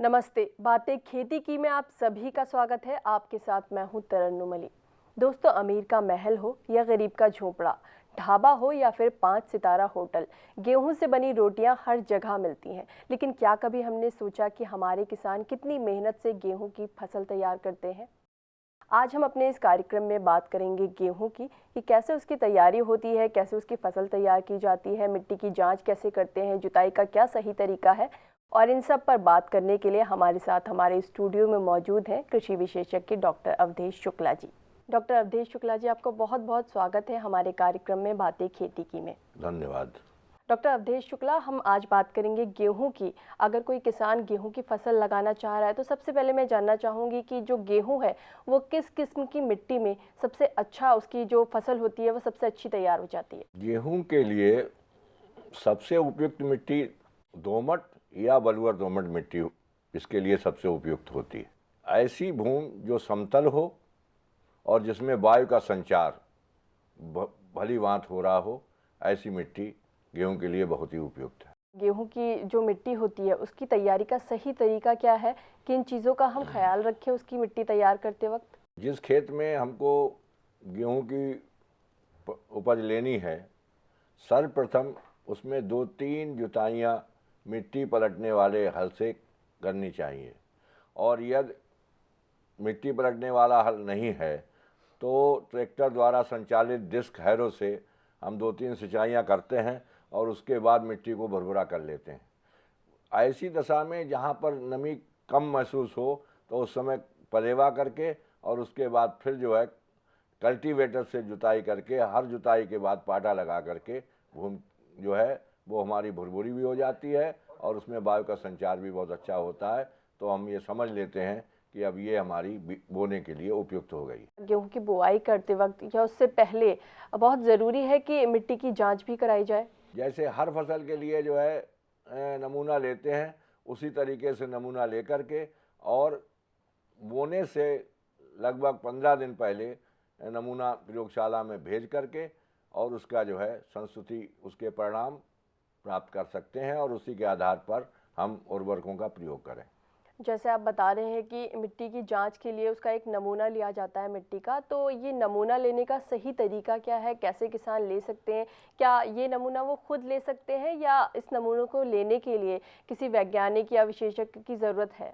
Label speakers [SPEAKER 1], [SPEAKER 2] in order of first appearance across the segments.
[SPEAKER 1] नमस्ते। बातें खेती की में आप सभी का स्वागत है। आपके साथ मैं हूं तरन्नुम अली। दोस्तों, अमीर का महल हो या गरीब का झोपड़ा, ढाबा हो या फिर 5 सितारा होटल, गेहूं से बनी रोटियां हर जगह मिलती हैं। लेकिन क्या कभी हमने सोचा कि हमारे किसान कितनी मेहनत से गेहूं की फसल तैयार करते हैं? आज हम अपने इस कार्यक्रम में बात करेंगे गेहूं की, कि कैसे उसकी तैयारी होती है, कैसे उसकी फसल तैयार की जाती है, मिट्टी की जांच कैसे करते हैं, जुताई का क्या सही तरीका है। और इन सब पर बात करने के लिए हमारे साथ हमारे स्टूडियो में मौजूद हैं कृषि विशेषज्ञ डॉक्टर अवधेश शुक्ला जी। डॉक्टर अवधेश शुक्ला जी, आपका बहुत बहुत स्वागत है हमारे कार्यक्रम में बातें खेती की में।
[SPEAKER 2] धन्यवाद।
[SPEAKER 1] डॉक्टर अवधेश शुक्ला, हम आज बात करेंगे गेहूं की। अगर कोई किसान गेहूं की फसल लगाना चाह रहा है तो सबसे पहले मैं जानना चाहूंगी कि जो गेहूं है वो किस किस्म की मिट्टी में सबसे अच्छा उसकी जो फसल होती है वो सबसे अच्छी तैयार हो जाती है?
[SPEAKER 2] गेहूं के लिए सबसे उपयुक्त मिट्टी दोमट या बलुआ दोमट मिट्टी इसके लिए सबसे उपयुक्त होती है। ऐसी भूमि जो समतल हो और जिसमें वायु का संचार भली भांति हो रहा हो, ऐसी मिट्टी गेहूं के लिए बहुत ही उपयुक्त है।
[SPEAKER 1] गेहूं की जो मिट्टी होती है उसकी तैयारी का सही तरीका क्या है? किन चीज़ों का हम ख्याल रखें उसकी मिट्टी तैयार करते वक्त?
[SPEAKER 2] जिस खेत में हमको गेहूं की उपज लेनी है, सर्वप्रथम उसमें 2-3 जुताइयाँ मिट्टी पलटने वाले हल से करनी चाहिए। और यदि मिट्टी पलटने वाला हल नहीं है तो ट्रैक्टर द्वारा संचालित डिस्क हैरो से हम 2-3 सिंचाइयाँ करते हैं और उसके बाद मिट्टी को भुरभुरा कर लेते हैं। ऐसी दशा में जहाँ पर नमी कम महसूस हो तो उस समय पलेवा करके और उसके बाद फिर जो है कल्टीवेटर से जुताई करके, हर जुताई के बाद पाटा लगा करके भूमि जो है वो हमारी भुरभुरी भी हो जाती है और उसमें वायु का संचार भी बहुत अच्छा होता है। तो हम ये समझ लेते हैं कि अब ये हमारी बोने के लिए उपयुक्त हो गई।
[SPEAKER 1] गेहूं की बुआई करते वक्त या उससे पहले बहुत ज़रूरी है कि मिट्टी की जांच भी कराई जाए।
[SPEAKER 2] जैसे हर फसल के लिए जो है नमूना लेते हैं, उसी तरीके से नमूना लेकर के और बोने से लगभग 15 दिन पहले नमूना प्रयोगशाला में भेज करके और उसका जो है संस्तुति उसके परिणाम प्राप्त कर सकते हैं और उसी के आधार पर हम उर्वरकों का प्रयोग करें।
[SPEAKER 1] जैसे आप बता रहे हैं कि मिट्टी की जांच के लिए उसका एक नमूना लिया जाता है मिट्टी का, तो ये नमूना लेने का सही तरीका क्या है? कैसे किसान ले सकते हैं? क्या ये नमूना वो खुद ले सकते हैं या इस नमूनों को लेने के लिए किसी वैज्ञानिक या विशेषज्ञ की ज़रूरत है?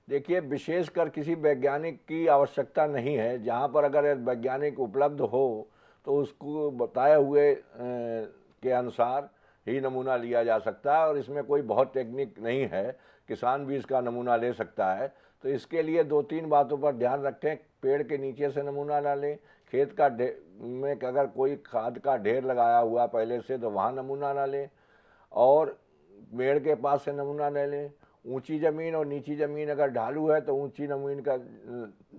[SPEAKER 2] देखिए, विशेषकर किसी वैज्ञानिक की आवश्यकता नहीं है। जहाँ पर अगर वैज्ञानिक उपलब्ध हो तो उसको बताए हुए के अनुसार ही नमूना लिया जा सकता है और इसमें कोई बहुत टेक्निक नहीं है, किसान भी इसका नमूना ले सकता है। तो इसके लिए 2-3 बातों पर ध्यान रखें। पेड़ के नीचे से नमूना ना लें, खेत का में अगर कोई खाद का ढेर लगाया हुआ पहले से तो वहाँ नमूना ना लें और पेड़ के पास से नमूना न लें। ऊंची ज़मीन और नीची ज़मीन अगर ढालू है तो ऊंची ज़मीन का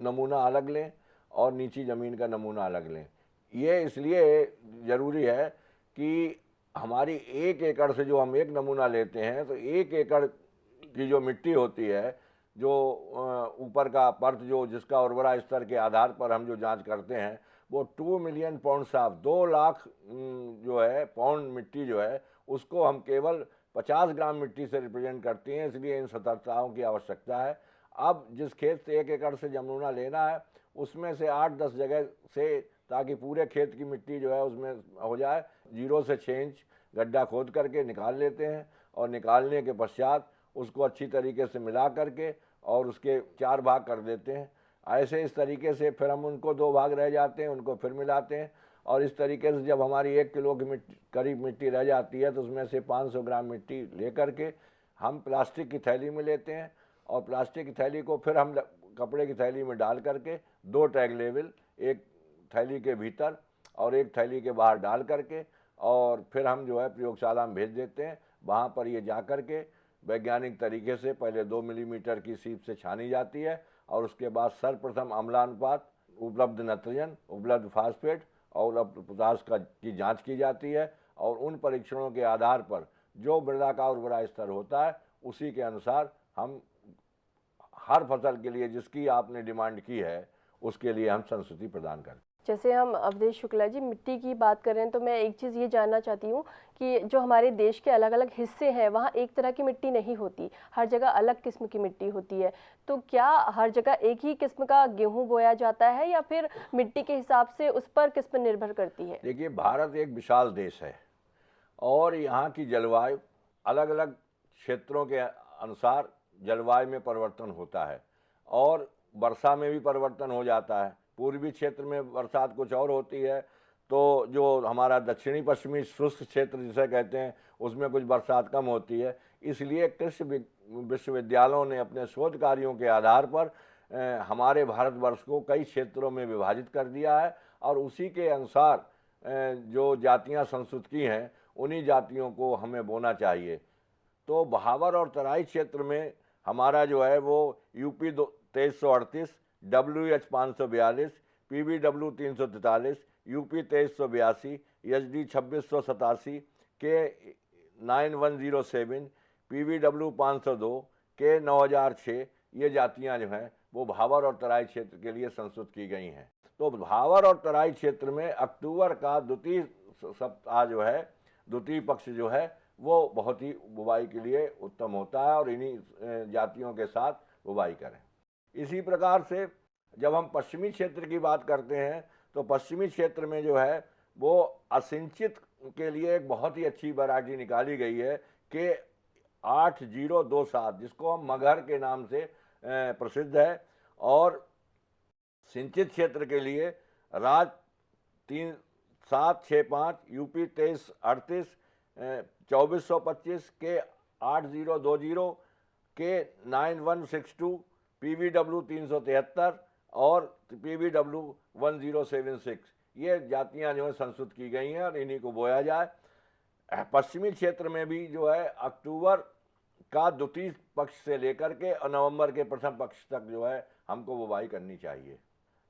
[SPEAKER 2] नमूना अलग लें और नीची ज़मीन का नमूना अलग लें। ये इसलिए ज़रूरी है कि हमारी 1 एकड़ से जो हम एक नमूना लेते हैं तो 1 एकड़ की जो मिट्टी होती है, जो ऊपर का परत जो जिसका उर्वरा स्तर के आधार पर हम जो जांच करते हैं, वो 2 मिलियन पाउंड साफ 2 लाख जो है पाउंड मिट्टी जो है उसको हम केवल 50 ग्राम मिट्टी से रिप्रेजेंट करती हैं। इसलिए इन सतर्कताओं की आवश्यकता है। अब जिस खेत से 1 एकड़ से नमूना लेना है उसमें से 8-10 जगह से, ताकि पूरे खेत की मिट्टी जो है उसमें हो जाए, 0 से 6 इंच गड्ढा खोद करके निकाल लेते हैं और निकालने के पश्चात उसको अच्छी तरीके से मिला करके और उसके 4 भाग कर देते हैं। ऐसे इस तरीके से फिर हम उनको 2 भाग रह जाते हैं, उनको फिर मिलाते हैं और इस तरीके से जब हमारी 1 किलो की करीब मिट्टी रह जाती है तो उसमें से 500 ग्राम मिट्टी ले करके हम प्लास्टिक की थैली में लेते हैं और प्लास्टिक की थैली को फिर हम कपड़े की थैली में डाल करके 2 टैग लेवल, एक थैली के भीतर और एक थैली के बाहर डाल करके और फिर हम जो है प्रयोगशाला में भेज देते हैं। वहाँ पर ये जा कर के वैज्ञानिक तरीके से पहले 2 मिलीमीटर की सीप से छानी जाती है और उसके बाद सर्वप्रथम अम्लानुपात, उपलब्ध नाइट्रोजन, उपलब्ध फास्फेट और उपलब्ध पोटाश की जांच की जाती है और उन परीक्षणों के आधार पर जो मृदा का उर्वरा स्तर होता है उसी के अनुसार हम हर फसल के लिए जिसकी आपने डिमांड की है उसके लिए हम संस्तुति प्रदान करते हैं।
[SPEAKER 1] जैसे हम अवधेश शुक्ला जी मिट्टी की बात कर रहे हैं, तो मैं एक चीज़ ये जानना चाहती हूँ कि जो हमारे देश के अलग अलग हिस्से हैं वहाँ एक तरह की मिट्टी नहीं होती, हर जगह अलग किस्म की मिट्टी होती है। तो क्या हर जगह एक ही किस्म का गेहूं बोया जाता है या फिर मिट्टी के हिसाब से उस पर किस्म निर्भर करती है?
[SPEAKER 2] देखिए, भारत एक विशाल देश है और यहाँ की जलवायु अलग अलग क्षेत्रों के अनुसार जलवायु में परिवर्तन होता है और वर्षा में भी परिवर्तन हो जाता है। पूर्वी क्षेत्र में बरसात कुछ और होती है, तो जो हमारा दक्षिणी पश्चिमी शुष्क क्षेत्र जिसे कहते हैं उसमें कुछ बरसात कम होती है। इसलिए कृषि विश्वविद्यालयों ने अपने शोध कार्यों के आधार पर हमारे भारतवर्ष को कई क्षेत्रों में विभाजित कर दिया है और उसी के अनुसार जो जातियां संस्कृत की हैं उन्हीं जातियों को हमें बोना चाहिए। तो बहावर और तराई क्षेत्र में हमारा जो है वो UP 2338, WH 542, PBW 343, UP 2382, HD 2687, के 9107, PBW 502, के 9006 ये जातियां जो हैं वो भावर और तराई क्षेत्र के लिए संस्तुत की गई हैं। तो भावर और तराई क्षेत्र में अक्टूबर का द्वितीय सप्ताह जो है, द्वितीय पक्ष जो है वो बहुत ही बुवाई के लिए उत्तम होता है और इन्हीं जातियों के साथ बुवाई करें। इसी प्रकार से जब हम पश्चिमी क्षेत्र की बात करते हैं तो पश्चिमी क्षेत्र में जो है वो असिंचित के लिए एक बहुत ही अच्छी वैरायटी निकाली गई है कि 8027, जिसको हम मगहर के नाम से प्रसिद्ध है, और सिंचित क्षेत्र के लिए राज 3765, यूपी 2338, 2425, के 8020, के 9162, PBW 373 और PBW 1076 ये जातियां जो है संस्तुत की गई हैं और इन्हीं को बोया जाए। पश्चिमी क्षेत्र में भी जो है अक्टूबर का द्वितीय पक्ष से लेकर के नवंबर के प्रथम पक्ष तक जो है हमको बुवाई करनी चाहिए।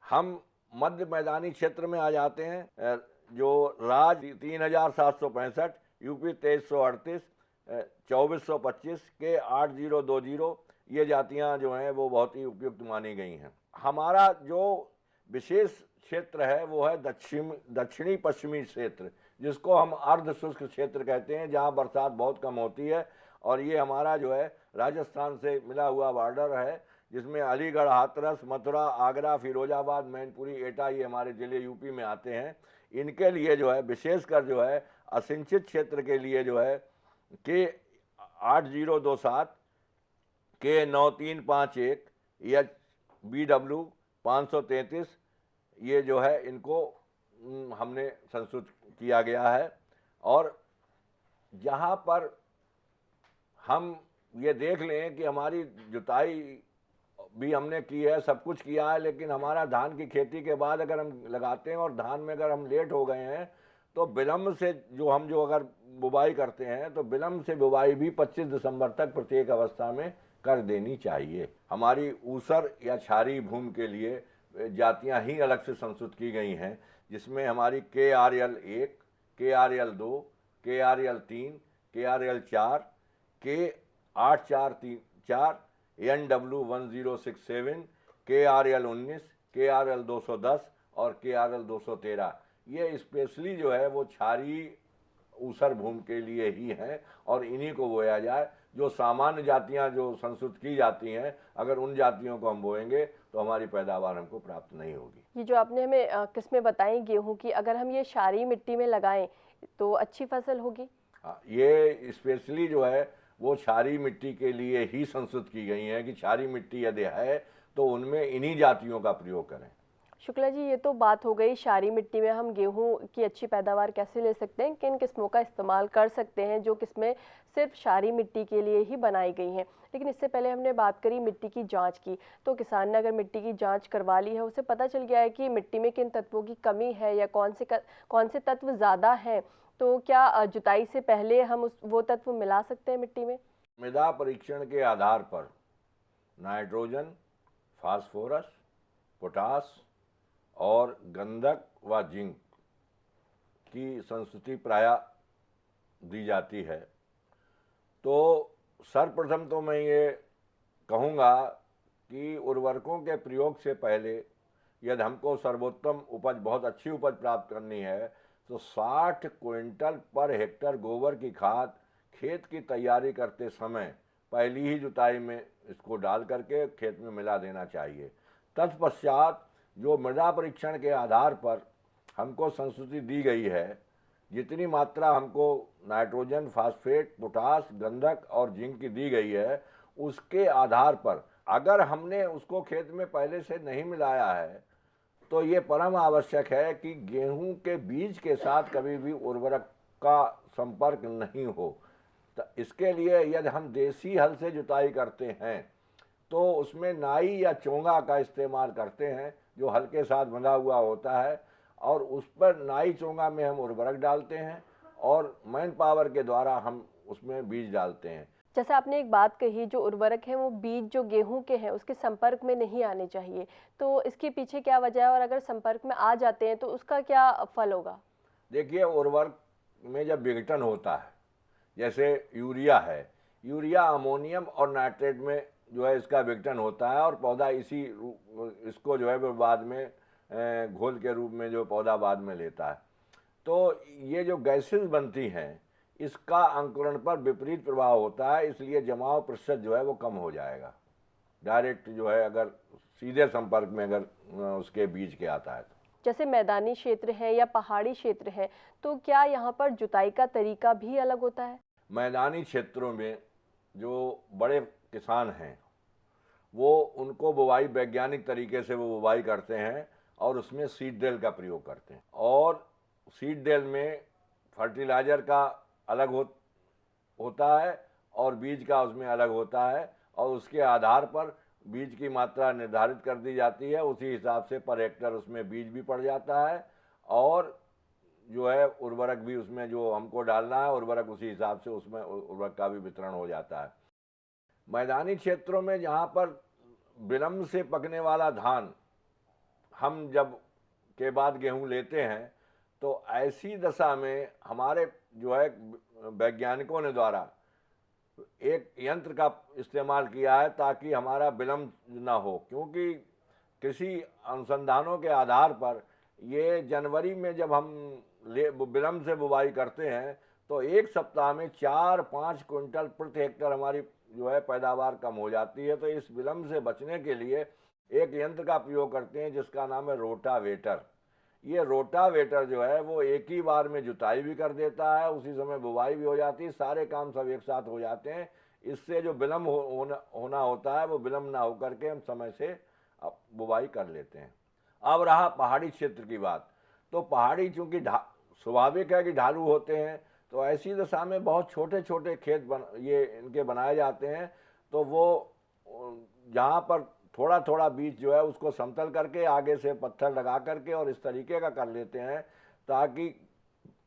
[SPEAKER 2] हम मध्य मैदानी क्षेत्र में आ जाते हैं, जो राज 3765, यूपी 2338, 2425, के 8020 ये जातियां जो हैं वो बहुत ही उपयुक्त मानी गई हैं। हमारा जो विशेष क्षेत्र है वो है दक्षिणी पश्चिमी क्षेत्र, जिसको हम अर्ध शुष्क क्षेत्र कहते हैं, जहां बरसात बहुत कम होती है और ये हमारा जो है राजस्थान से मिला हुआ बॉर्डर है, जिसमें अलीगढ़, हाथरस, मथुरा, आगरा, फिरोजाबाद, मैनपुरी, एटा ये हमारे ज़िले यूपी में आते हैं। इनके लिए जो है विशेषकर जो है असिंचित क्षेत्र के लिए जो है के 8027, के 9351 या BW 533 ये जो है इनको हमने संस्तुत किया गया है। और जहाँ पर हम ये देख लें कि हमारी जुताई भी हमने की है, सब कुछ किया है, लेकिन हमारा धान की खेती के बाद अगर हम लगाते हैं और धान में अगर हम लेट हो गए हैं तो विलम्ब से जो अगर बुवाई करते हैं तो विलम्ब से बुवाई भी 25 दिसंबर तक प्रत्येक अवस्था में कर देनी चाहिए। हमारी ऊसर या क्षारीय भूमि के लिए जातियां ही अलग से संस्तुत की गई हैं, जिसमें हमारी KRL 1, KRL 2, KRL 3, KRL 4, के 8434, NW 1067, KRL 19, KRL 210 और KRL 213 ये स्पेशली जो है वो क्षारीय ऊसर भूमि के लिए ही हैं और इन्हीं को बोया जाए। जो सामान्य जातियां जो संस्तुत की जाती हैं, अगर उन जातियों को हम बोएंगे तो हमारी पैदावार हमको प्राप्त नहीं होगी।
[SPEAKER 1] ये जो आपने हमें किस्में बताई गेहूं की, अगर हम ये क्षारीय मिट्टी में लगाएं तो अच्छी फसल होगी?
[SPEAKER 2] हाँ, ये स्पेशली जो है वो क्षारीय मिट्टी के लिए ही संस्तुत की गई हैं कि क्षारीय मिट्टी यदि है तो उनमें इन्हीं जातियों का प्रयोग करें।
[SPEAKER 1] शुक्ला जी, ये तो बात हो गई क्षारीय मिट्टी में हम गेहूं की अच्छी पैदावार कैसे ले सकते हैं, किन किस्मों का इस्तेमाल कर सकते हैं जो किस्में सिर्फ क्षारीय मिट्टी के लिए ही बनाई गई हैं। लेकिन इससे पहले हमने बात करी मिट्टी की जांच की। तो किसान ने अगर मिट्टी की जांच करवा ली है, उसे पता चल गया है कि मिट्टी में किन तत्वों की कमी है या कौन से तत्व ज़्यादा हैं, तो क्या जुताई से पहले हम वो तत्व मिला सकते हैं मिट्टी में?
[SPEAKER 2] मृदा परीक्षण के आधार पर नाइट्रोजन, फास्फोरस, पोटास और गंधक व जिंक की संस्तुति प्रायः दी जाती है। तो सर्वप्रथम तो मैं ये कहूँगा कि उर्वरकों के प्रयोग से पहले यदि हमको सर्वोत्तम उपज, बहुत अच्छी उपज प्राप्त करनी है, तो 60 क्विंटल पर हेक्टर गोबर की खाद खेत की तैयारी करते समय पहली ही जुताई में इसको डाल करके खेत में मिला देना चाहिए। तत्पश्चात जो मृदा परीक्षण के आधार पर हमको संस्तुति दी गई है, जितनी मात्रा हमको नाइट्रोजन, फास्फेट, पोटास, गंधक और जिंक की दी गई है, उसके आधार पर अगर हमने उसको खेत में पहले से नहीं मिलाया है, तो ये परम आवश्यक है कि गेहूं के बीज के साथ कभी भी उर्वरक का संपर्क नहीं हो। तो इसके लिए यदि हम देसी हल से जुताई करते हैं तो उसमें नाई या चोंगा का इस्तेमाल करते हैं, जो हल के साथ बंधा हुआ होता है, और उस पर नाई चोंगा में हम उर्वरक डालते हैं और मैन पावर के द्वारा हम उसमें बीज डालते हैं।
[SPEAKER 1] जैसे आपने एक बात कही, जो उर्वरक है वो बीज जो गेहूं के हैं उसके संपर्क में नहीं आने चाहिए, तो इसके पीछे क्या वजह है और अगर संपर्क में आ जाते हैं तो उसका क्या फल होगा?
[SPEAKER 2] देखिए, उर्वरक में जब विघटन होता है, जैसे यूरिया है, यूरिया अमोनियम और नाइट्रेट में जो है इसका विघटन होता है और पौधा इसको जो है वो बाद में घोल के रूप में जो पौधा बाद में लेता है। तो ये जो गैसेस बनती हैं, इसका अंकुरण पर विपरीत प्रभाव होता है, इसलिए जमाव प्रतिशत जो है वो कम हो जाएगा। डायरेक्ट जो है अगर सीधे संपर्क में अगर उसके बीज के आता है तो।
[SPEAKER 1] जैसे मैदानी क्षेत्र है या पहाड़ी क्षेत्र है, तो क्या यहाँ पर जुताई का तरीका भी अलग होता है?
[SPEAKER 2] मैदानी क्षेत्रों में जो बड़े किसान हैं, वो उनको बुवाई वैज्ञानिक तरीके से वो बुवाई करते हैं और उसमें सीड ड्रिल का प्रयोग करते हैं, और सीड ड्रिल में फर्टिलाइज़र का अलग होता है और बीज का उसमें अलग होता है, और उसके आधार पर बीज की मात्रा निर्धारित कर दी जाती है। उसी हिसाब से पर हेक्टर उसमें बीज भी पड़ जाता है, और जो है उर्वरक भी उसमें जो हमको डालना है उर्वरक, उसी हिसाब से उसमें उर्वरक का भी वितरण हो जाता है। मैदानी क्षेत्रों में जहाँ पर विलम्ब से पकने वाला धान हम जब के बाद गेहूं लेते हैं, तो ऐसी दशा में हमारे जो है वैज्ञानिकों ने द्वारा एक यंत्र का इस्तेमाल किया है ताकि हमारा विलम्ब ना हो, क्योंकि कृषि अनुसंधानों के आधार पर ये जनवरी में जब हम विलम्ब से बुवाई करते हैं तो एक सप्ताह में 4-5 क्विंटल प्रति हेक्टर हमारी जो है पैदावार कम हो जाती है। तो इस विलम्ब से बचने के लिए एक यंत्र का प्रयोग करते हैं जिसका नाम है रोटावेटर। ये रोटावेटर जो है वो एक ही बार में जुताई भी कर देता है, उसी समय बुवाई भी हो जाती है, सारे काम सब एक साथ हो जाते हैं। इससे जो विलम्ब होना होता है वो विलम्ब ना होकर के हम समय से बुवाई कर लेते हैं। अब रहा पहाड़ी क्षेत्र की बात, तो पहाड़ी चूँकि स्वाभाविक है कि ढालू होते हैं, तो ऐसी दशा में बहुत छोटे छोटे खेत ये इनके बनाए जाते हैं। तो वो जहाँ पर थोड़ा थोड़ा बीज जो है उसको समतल करके आगे से पत्थर लगा करके और इस तरीके का कर लेते हैं ताकि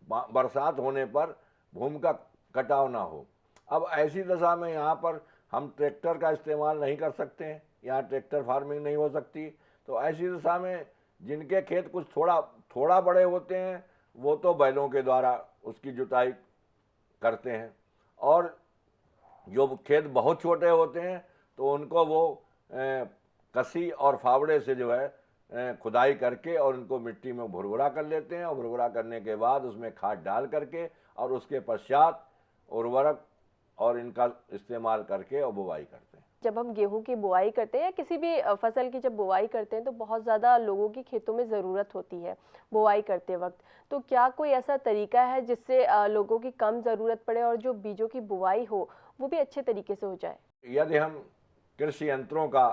[SPEAKER 2] बरसात होने पर भूमि का कटाव ना हो। अब ऐसी दशा में यहाँ पर हम ट्रैक्टर का इस्तेमाल नहीं कर सकते हैं, यहाँ ट्रैक्टर फार्मिंग नहीं हो सकती। तो ऐसी दशा में जिनके खेत कुछ थोड़ा बड़े होते हैं वो तो बैलों के द्वारा उसकी जुताई करते हैं, और जो खेत बहुत छोटे होते हैं तो उनको वो कसी और फावड़े से जो है खुदाई करके और उनको मिट्टी में भुरभुरा कर लेते हैं, और भुरभुरा करने के बाद उसमें खाद डाल करके और उसके पश्चात उर्वरक और इनका इस्तेमाल करके और बुवाई करते हैं।
[SPEAKER 1] जब हम गेहूं की बुआई करते हैं या किसी भी फसल की जब बुआई करते हैं तो बहुत ज़्यादा लोगों की खेतों में ज़रूरत होती है बुआई करते वक्त, तो क्या कोई ऐसा तरीका है जिससे लोगों की कम ज़रूरत पड़े और जो बीजों की बुआई हो वो भी अच्छे तरीके से हो जाए?
[SPEAKER 2] यदि हम कृषि यंत्रों का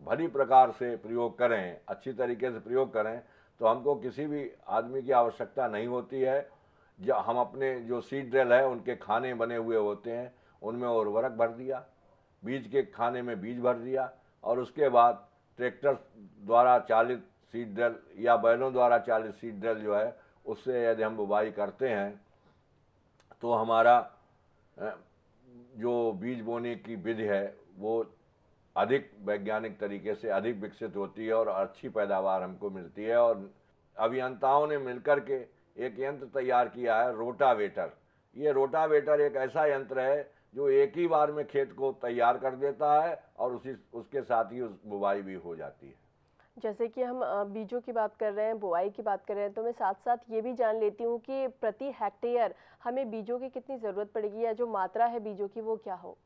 [SPEAKER 2] भली प्रकार से प्रयोग करें, अच्छी तरीके से प्रयोग करें, तो हमको किसी भी आदमी की आवश्यकता नहीं होती है। जब हम अपने जो सीड ड्रिल है उनके खाने बने हुए होते हैं, उनमें उर्वरक भर दिया, बीज के खाने में बीज भर दिया, और उसके बाद ट्रैक्टर द्वारा चालित सीड ड्रिल या बैलों द्वारा चालित सीड ड्रिल जो है उससे यदि हम बुवाई करते हैं तो हमारा जो बीज बोने की विधि है वो अधिक वैज्ञानिक तरीके से अधिक विकसित होती है और अच्छी पैदावार हमको मिलती है। और अभियंताओं ने मिलकर के एक यंत्र तैयार किया है, रोटावेटर। ये रोटावेटर एक ऐसा यंत्र है जो एक ही बार में खेत को तैयार कर देता है और उसके साथ ही बुवाई भी हो जाती है।
[SPEAKER 1] जैसे कि हम बीजों की बात कर रहे हैं, बुआई की बात कर रहे हैं, तो मैं साथ साथ ये भी जान लेती हूँ कि प्रति हेक्टेयर हमें बीजों की कितनी ज़रूरत पड़ेगी, या जो मात्रा है बीजों की वो क्या हो?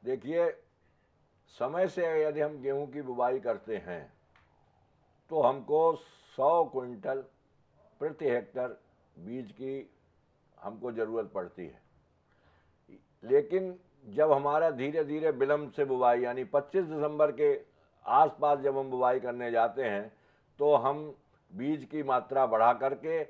[SPEAKER 2] देखिए, समय से यदि हम गेहूं की बुवाई करते हैं तो हमको 100 क्विंटल प्रति हेक्टर बीज की हमको ज़रूरत पड़ती है। लेकिन जब हमारा धीरे धीरे विलम्ब से बुवाई यानी 25 दिसंबर के आसपास जब हम बुवाई करने जाते हैं तो हम बीज की मात्रा बढ़ा करके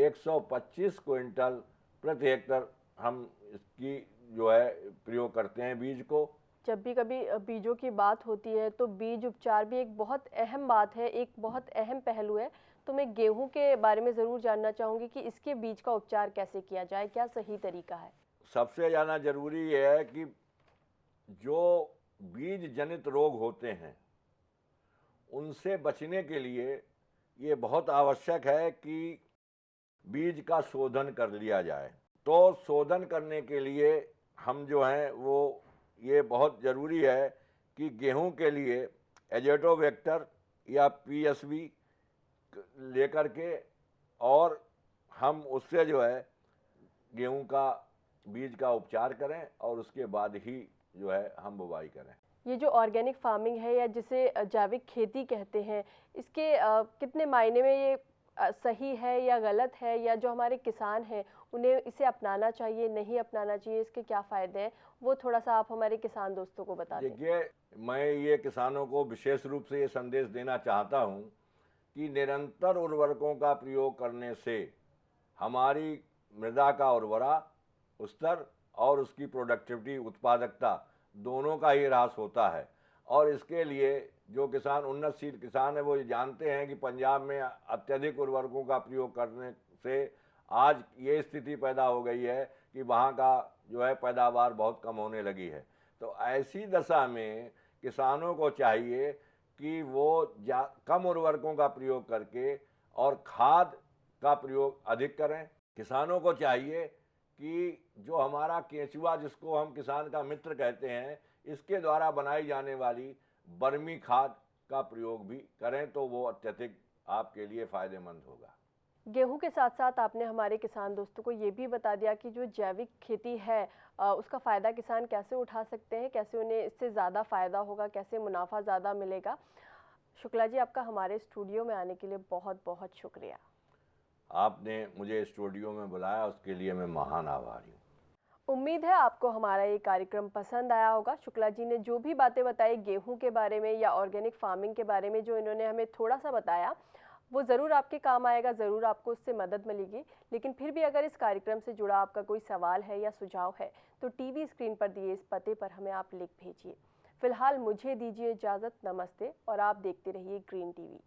[SPEAKER 2] 125 क्विंटल प्रति हेक्टर हम इसकी जो है प्रयोग करते हैं बीज को।
[SPEAKER 1] जब भी कभी बीजों की बात होती है तो बीज उपचार भी एक बहुत अहम बात है, एक बहुत अहम पहलू है। तो मैं गेहूं के बारे में ज़रूर जानना चाहूँगी कि इसके बीज का उपचार कैसे किया जाए, क्या सही तरीका है?
[SPEAKER 2] सबसे ज़्यादा जरूरी ये है कि जो बीज जनित रोग होते हैं उनसे बचने के लिए ये बहुत आवश्यक है कि बीज का शोधन कर लिया जाए। तो शोधन करने के लिए हम जो हैं वो ये बहुत ज़रूरी है कि गेहूं के लिए एजेटोवेक्टर या पीएसवी लेकर के और हम उससे जो है गेहूं का बीज का उपचार करें और उसके बाद ही जो है हम बुवाई करें।
[SPEAKER 1] ये जो ऑर्गेनिक फार्मिंग है या जिसे जैविक खेती कहते हैं, इसके कितने मायने में ये सही है या गलत है, या जो हमारे किसान हैं उन्हें इसे अपनाना चाहिए, नहीं अपनाना चाहिए, इसके क्या फ़ायदे हैं, वो थोड़ा सा आप हमारे किसान दोस्तों को बता दें।
[SPEAKER 2] देखिए, मैं ये किसानों को विशेष रूप से ये संदेश देना चाहता हूँ कि निरंतर उर्वरकों का प्रयोग करने से हमारी मृदा का उर्वरा स्तर और उसकी प्रोडक्टिविटी उत्पादकता दोनों का ही ह्रास होता है। और इसके लिए जो किसान उन्नतशील किसान है वो ये जानते हैं कि पंजाब में अत्यधिक उर्वरकों का प्रयोग करने से आज ये स्थिति पैदा हो गई है कि वहाँ का जो है पैदावार बहुत कम होने लगी है। तो ऐसी दशा में किसानों को चाहिए कि वो कम उर्वरकों का प्रयोग करके और खाद का प्रयोग अधिक करें। किसानों को चाहिए कि जो हमारा केंचुआ जिसको हम किसान का मित्र कहते हैं, इसके द्वारा बनाई जाने वाली बर्मी खाद का प्रयोग भी करें तो वो अत्यधिक आपके लिए फ़ायदेमंद होगा।
[SPEAKER 1] गेहूं के साथ साथ आपने हमारे किसान दोस्तों को ये भी बता दिया कि जो जैविक खेती है उसका फ़ायदा किसान कैसे उठा सकते हैं, कैसे उन्हें इससे ज़्यादा फ़ायदा होगा, कैसे मुनाफा ज़्यादा मिलेगा। शुक्ला जी, आपका हमारे स्टूडियो में आने के लिए बहुत बहुत शुक्रिया।
[SPEAKER 2] आपने मुझे स्टूडियो में बुलाया, उसके लिए मैं महान आभारी हूँ।
[SPEAKER 1] उम्मीद है आपको हमारा ये कार्यक्रम पसंद आया होगा। शुक्ला जी ने जो भी बातें बताई गेहूं के बारे में या ऑर्गेनिक फार्मिंग के बारे में, जो इन्होंने हमें थोड़ा सा बताया, वो ज़रूर आपके काम आएगा, ज़रूर आपको उससे मदद मिलेगी। लेकिन फिर भी अगर इस कार्यक्रम से जुड़ा आपका कोई सवाल है या सुझाव है तो टीवी स्क्रीन पर दिए इस पते पर हमें आप लिख भेजिए। फिलहाल मुझे दीजिए इजाज़त। नमस्ते और आप देखते रहिए ग्रीन टीवी।